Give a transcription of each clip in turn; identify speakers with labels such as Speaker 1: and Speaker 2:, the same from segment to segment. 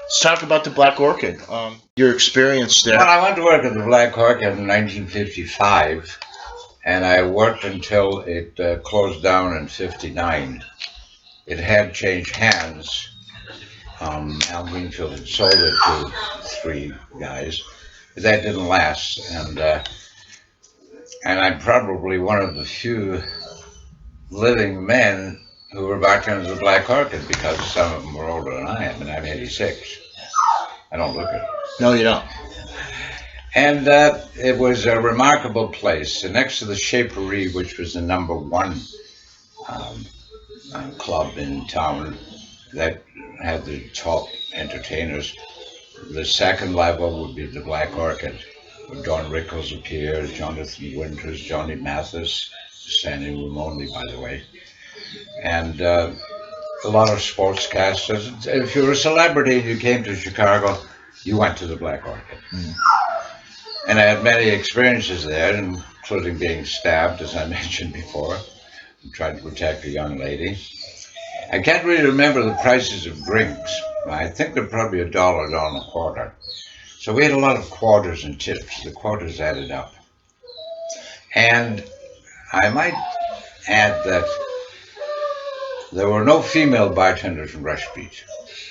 Speaker 1: Let's talk about the Black Orchid. Your experience there.
Speaker 2: Well, I went to work at the Black Orchid in 1955, and I worked until it closed down in '59. It had changed hands. Al Greenfield had sold it to three guys, but that didn't last. And I'm probably one of the few living men who were bartenders at Black Orchid because some of them were older than I am, and I'm 86. I don't look it.
Speaker 1: No, you don't.
Speaker 2: And it was a remarkable place. Next to the Shapery, which was the #1 club in town that had the top entertainers, the second level would be the Black Orchid, where Don Rickles appeared, Jonathan Winters, Johnny Mathis, standing room only, by the way, and a lot of sportscasters. If you were a celebrity and you came to Chicago, you went to the Black Orchid. Mm. And I had many experiences there, including being stabbed, as I mentioned before, and tried to protect a young lady. I can't really remember the prices of drinks. I think they're probably $1, $1.25. So we had a lot of quarters and tips. The quarters added up. And I might add that there were no female bartenders in Rush Beach.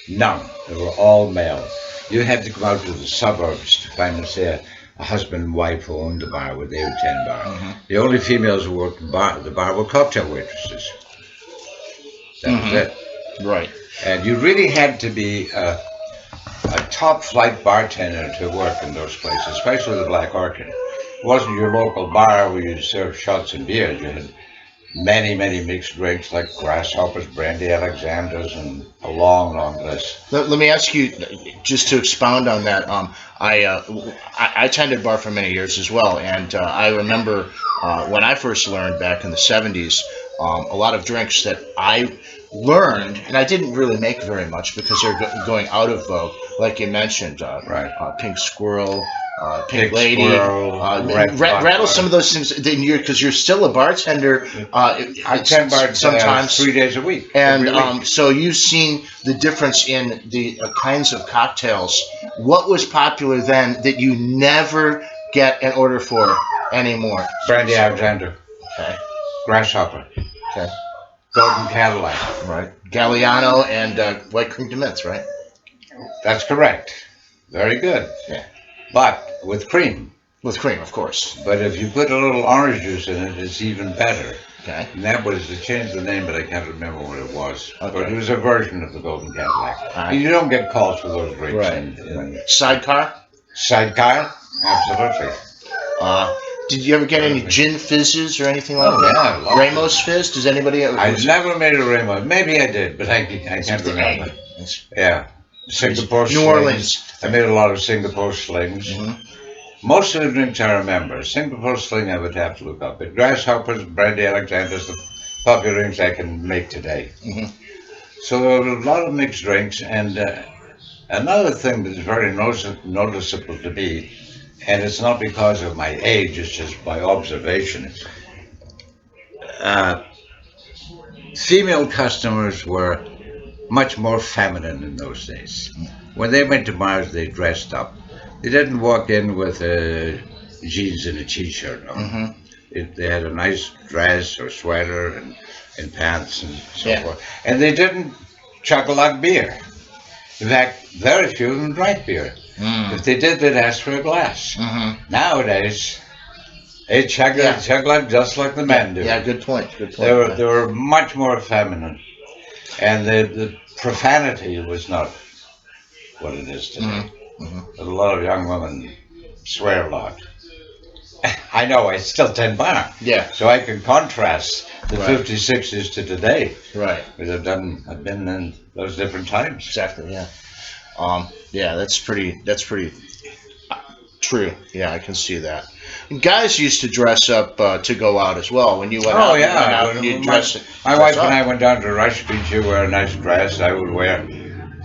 Speaker 2: None. They were all male. You had to go out to the suburbs to find, say, a husband and wife who owned the bar where they would tend bar. Mm-hmm. The only females who worked the bar were cocktail waitresses. That was it.
Speaker 1: Right.
Speaker 2: And you really had to be a top flight bartender to work in those places, especially the Black Orchid. It wasn't your local bar where you served shots and beers. You had many, many mixed drinks like Grasshoppers, Brandy Alexanders, and a long, long list.
Speaker 1: Let me ask you, just to expound on that. I tended bar for many years as well, and I remember when I first learned back in the '70s, a lot of drinks that I learned, and I didn't really make very much because they're going out of vogue, like you mentioned, Pink Squirrel, Pink Lady, rattle some of those things, because you're still a bartender.
Speaker 2: I tend bar sometimes 3 days a week.
Speaker 1: And so you've seen the difference in the kinds of cocktails. What was popular then that you never get an order for anymore?
Speaker 2: Brandy Alexander.
Speaker 1: Okay.
Speaker 2: Grasshopper.
Speaker 1: Okay.
Speaker 2: Golden Cadillac.
Speaker 1: Right. Galliano and White Cream de Menthe, right?
Speaker 2: That's correct. Very good.
Speaker 1: Yeah.
Speaker 2: But with cream.
Speaker 1: With cream, of course.
Speaker 2: But if you put a little orange juice in it, it's even better.
Speaker 1: Okay.
Speaker 2: And that was, they changed the name, but I can't remember what it was. Okay. But it was a version of the Golden Cadillac. Right. You don't get calls for those drinks.
Speaker 1: Right. Sidecar?
Speaker 2: Sidecar? Absolutely.
Speaker 1: Did you ever get any gin fizzes or anything like that?
Speaker 2: Yeah.
Speaker 1: Ramos Fizz? Does anybody ever?
Speaker 2: I never made a Ramos. Maybe I did, but I can't remember. Yeah. Singapore
Speaker 1: New Orleans.
Speaker 2: I made a lot of Singapore slings.
Speaker 1: Mm-hmm.
Speaker 2: Most of the drinks I remember. Singapore sling I would have to look up. But Grasshoppers, Brandy Alexander's, the popular drinks I can make today. Mm-hmm. So there were a lot of mixed drinks. And another thing that's very noticeable to me, and it's not because of my age, it's just my observation. Female customers were much more feminine in those days. When they went to bars, they dressed up. They didn't walk in with jeans and a t-shirt on. Mm-hmm. They had a nice dress or sweater and pants and so forth. And they didn't chug a lot of beer. In fact, very few of them drank beer. If they did, they'd ask for a glass. Mm-hmm. Nowadays, they chug like just like the men do.
Speaker 1: Yeah, good point.
Speaker 2: They were much more feminine, and the profanity was not what it is today. Mm-hmm. A lot of young women swear a lot. I know, I still tend bar.
Speaker 1: Yeah.
Speaker 2: So I can contrast the 50s, 60s to today.
Speaker 1: Right.
Speaker 2: Because I've been in those different times.
Speaker 1: Exactly. Yeah. Yeah, that's pretty true. Yeah, I can see that. And guys used to dress up to go out as well. When you went out, you dressed.
Speaker 2: My wife and I went down to Rush Beach. You wear a nice dress. I would wear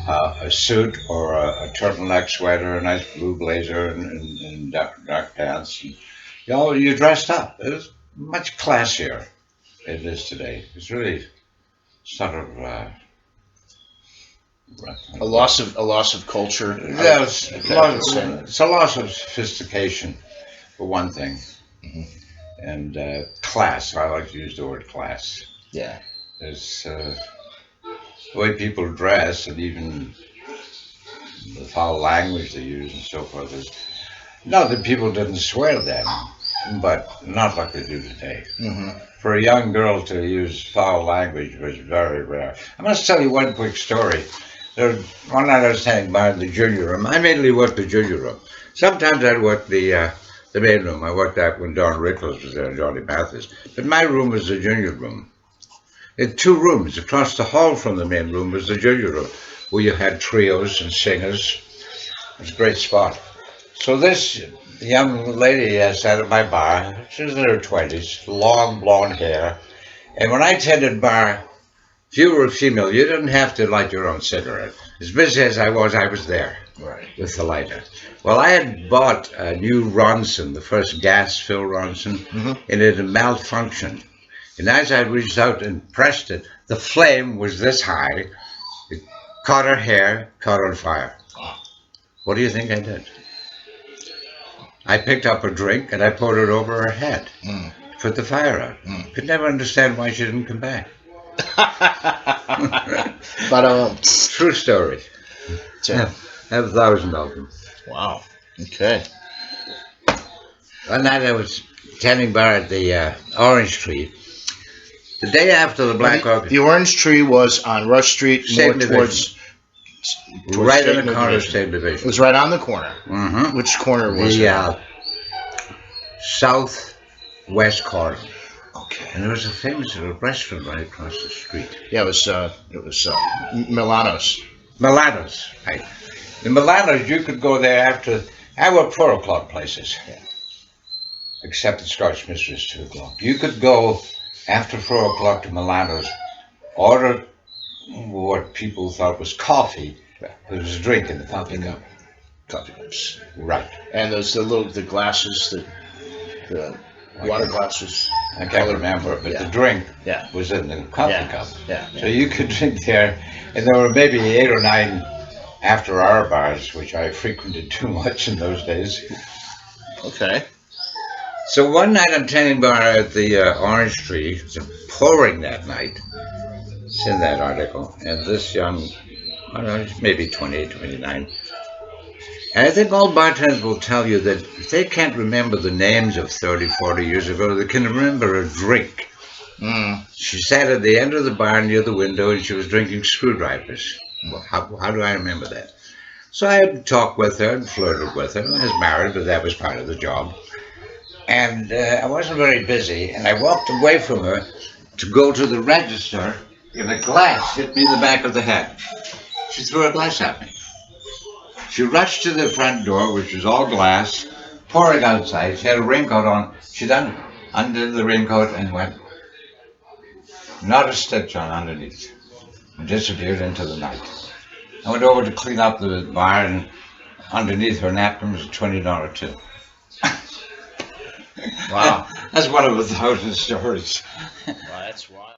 Speaker 2: a suit or a turtleneck sweater, a nice blue blazer, and dark pants. And, you dressed up. It was much classier than it is today. It's really sort of
Speaker 1: A loss of culture.
Speaker 2: There's it's a loss of sophistication, for one thing, and class. I like to use the word class.
Speaker 1: Yeah.
Speaker 2: There's the way people dress, and even the foul language they use and so forth. Is not that people didn't swear then, but not like they do today. For a young girl to use foul language was very rare. I must tell you one quick story. One night I was standing by in the junior room. I mainly worked the junior room. Sometimes I'd work the main room. I worked that when Don Rickles was there and Johnny Mathis. But my room was the junior room. In 2 rooms across the hall from the main room was the junior room, where you had trios and singers. It was a great spot. So this young lady sat at my bar. She was in her 20s, long blonde hair. And when I tended bar, if you were a female, you didn't have to light your own cigarette. As busy as I was there with the lighter. Well, I had bought a new Ronson, the first gas-filled Ronson, and it had malfunctioned. And as I reached out and pressed it, the flame was this high. It caught her hair, caught on fire. What do you think I did? I picked up a drink and I poured it over her head. Put the fire out. Could never understand why she didn't come back.
Speaker 1: But
Speaker 2: true story. Have 1,000 of them.
Speaker 1: Wow. Okay.
Speaker 2: One night I was tending bar at the Orange Tree. The day after the Black Orchid.
Speaker 1: The Orange Tree was on Rush Street, more towards
Speaker 2: right on the corner of State Division.
Speaker 1: It was right on the corner. Which corner was it?
Speaker 2: The southwest corner.
Speaker 1: Okay.
Speaker 2: And there was a famous little restaurant right across the street.
Speaker 1: Yeah, it was Milano's.
Speaker 2: Milano's, right. The Milano's, you could go there after. I worked 4 o'clock places.
Speaker 1: Yeah. Except
Speaker 2: the Scotch Mistress 2 o'clock. You could go after 4 o'clock to Milano's, order what people thought was coffee. There was a drink in the coffee cup.
Speaker 1: Coffee cups.
Speaker 2: Right.
Speaker 1: And those the glasses, the water glasses.
Speaker 2: I can't remember, but the drink was in the coffee cup.
Speaker 1: Yeah.
Speaker 2: So you could drink there, and there were maybe 8 or 9 after-hour bars, which I frequented too much in those days.
Speaker 1: Okay.
Speaker 2: So one night I'm tending bar at the Orange Tree. It was pouring that night. It's in that article. And this young, I don't know, maybe 28, 29. And I think all bartenders will tell you that if they can't remember the names of 30, 40 years ago, they can remember a drink. She sat at the end of the bar near the window and she was drinking screwdrivers. Well, how do I remember that? So I had talked with her and flirted with her. I was married, but that was part of the job. And I wasn't very busy, and I walked away from her to go to the register, and a glass hit me in the back of the head. She threw a glass at me. She rushed to the front door, which was all glass, pouring outside. She had a raincoat on. She undid the raincoat and went, not a stitch on underneath, and disappeared into the night. I went over to clean up the bar, and underneath her napkin was a $20 tip.
Speaker 1: Wow.
Speaker 2: That's one of 1,000 stories.
Speaker 1: Wow, that's wild.